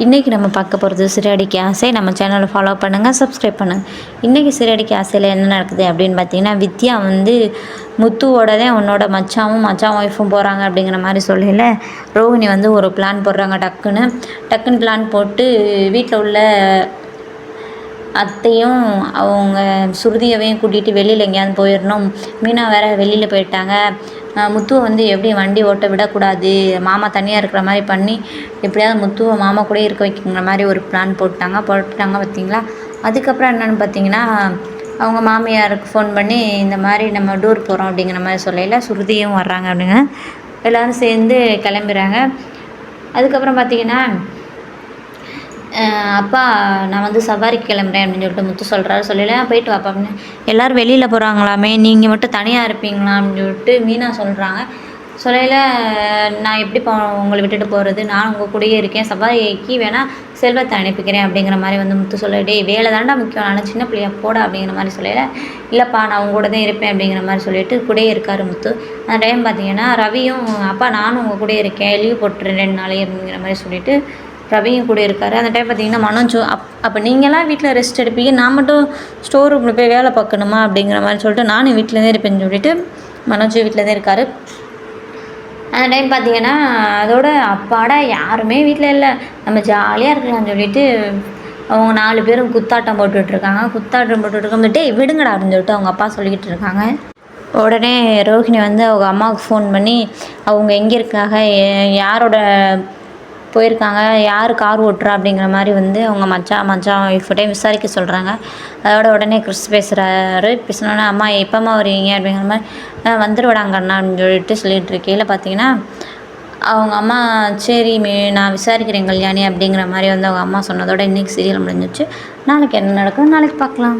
இன்றைக்கி நம்ம பார்க்க போகிறது சிறகடிக்க ஆசை. நம்ம சேனலை ஃபாலோ பண்ணுங்கள், சப்ஸ்கிரைப் பண்ணுங்கள். இன்றைக்கி சிறகடிக்க ஆசையில் என்ன நடக்குது அப்படின்னு பார்த்தீங்கன்னா, வித்யா வந்து முத்துவோட தான் உன்னோட மச்சான் ஒய்ஃபும் போகிறாங்க அப்படிங்கிற மாதிரி சொல்லல ரோஹிணி வந்து ஒரு பிளான் போடுறாங்க. டக்குன்னு பிளான் போட்டு வீட்டில் உள்ள அத்தையும் அவங்க சுருதியவையும் கூட்டிகிட்டு வெளியில் எங்கேயாவது போயிடணும். மீனா வேறு வெளியில் போயிட்டாங்க. முத்துவை வந்து எப்படி வண்டி ஓட்ட விடக்கூடாது, மாமா தனியாக இருக்கிற மாதிரி பண்ணி எப்படியாவது முத்துவை மாமா கூட இருக்க வைக்கிற மாதிரி ஒரு பிளான் போட்டுட்டாங்க பார்த்திங்களா. அதுக்கப்புறம் என்னென்னு பார்த்தீங்கன்னா, அவங்க மாமியாருக்கு ஃபோன் பண்ணி இந்த மாதிரி நம்ம டூர் போகிறோம் அப்படிங்கிற மாதிரி சொல்லல சுருதியும் வர்றாங்க அப்படிங்க. எல்லோரும் சேர்ந்து கிளம்புறாங்க. அதுக்கப்புறம் பார்த்திங்கன்னா, அப்பா நான் வந்து சவாரிக்கு கிளம்புறேன் அப்படின்னு சொல்லிட்டு முத்து சொல்கிறாரு. சொல்லல போயிட்டு வாப்பா அப்படின்னு. எல்லோரும் வெளியில் போகிறாங்களாமே, நீங்கள் மட்டும் தனியாக இருப்பீங்களா அப்படின்னு சொல்லிட்டு மீனா சொல்கிறாங்க. சொல்லையில் நான் எப்படி உங்களை விட்டுட்டு போகிறது, நான் உங்கள் கூடயே இருக்கேன், சவாரிக்கு வேணால் செல்வத்தை அனுப்பிக்கிறேன் அப்படிங்கிற மாதிரி வந்து முத்து சொல்லிட்டே வேலை தாண்டா முக்கியம், நான் சின்ன பிள்ளையா போட அப்படிங்கிற மாதிரி சொல்லையில் இல்லைப்பா நான் உங்க கூட தான் இருப்பேன் அப்படிங்கிற மாதிரி சொல்லிட்டு கூடயே இருக்கார் முத்து. அந்த டைம் பார்த்தீங்கன்னா ரவியும் அப்பா நானும் உங்கள் கூட இருக்கேன், லீவ் போட்டுறேன் 2 நாளே அப்படிங்கிற மாதிரி சொல்லிட்டு ரவியும் கூட இருக்கார். அந்த டைம் பார்த்திங்கன்னா மனோஜ் அப்போ நீங்களாம் வீட்டில் ரெஸ்ட் எடுப்பீங்க, நான் மட்டும் ஸ்டோர் ரூமில் போய் வேலை பார்க்கணுமா அப்படிங்கிற மாதிரி சொல்லிட்டு நானும் வீட்டில் தான் இருப்பேன்னு சொல்லிட்டு மனோஜ் வீட்டில் தான் இருக்கார். அந்த டைம் பார்த்திங்கன்னா அதோட அப்பாடா யாருமே வீட்டில் இல்லை, நம்ம ஜாலியாக இருக்கலாம்னு சொல்லிட்டு அவங்க 4 பேரும் குத்தாட்டம் போட்டுட்ருக்காங்க. குத்தாட்டம் போட்டுட்ருக்கோம் விடுங்கடா அப்படின்னு சொல்லிட்டு அவங்க அப்பா சொல்லிக்கிட்டு இருக்காங்க. உடனே ரோஹிணி வந்து அவங்க அம்மாவுக்கு ஃபோன் பண்ணி அவங்க எங்கே இருக்காங்க, யாரோட போயிருக்காங்க, யார் கார் ஓட்டுறா அப்படிங்கிற மாதிரி வந்து அவங்க மச்சான் ஒய்ஃப்டையும் விசாரிக்க சொல்கிறாங்க. அதோட உடனே கிறிஸ் பேசுகிறாரு. பேசினோன்னே அம்மா எப்போம்மா வருவீங்க அப்படிங்கிற மாதிரி வந்துடுவாங்க அண்ணா அப்படின்னு சொல்லிட்டு இருக்கையில் பார்த்தீங்கன்னா அவங்க அம்மா சரி நான் விசாரிக்கிறேன் கல்யாணி அப்படிங்கிற மாதிரி வந்து அவங்க அம்மா சொன்னதோட இன்றைக்கி சீரியல் முடிஞ்சிச்சு. நாளைக்கு என்ன நடக்கும் நாளைக்கு பார்க்கலாம்.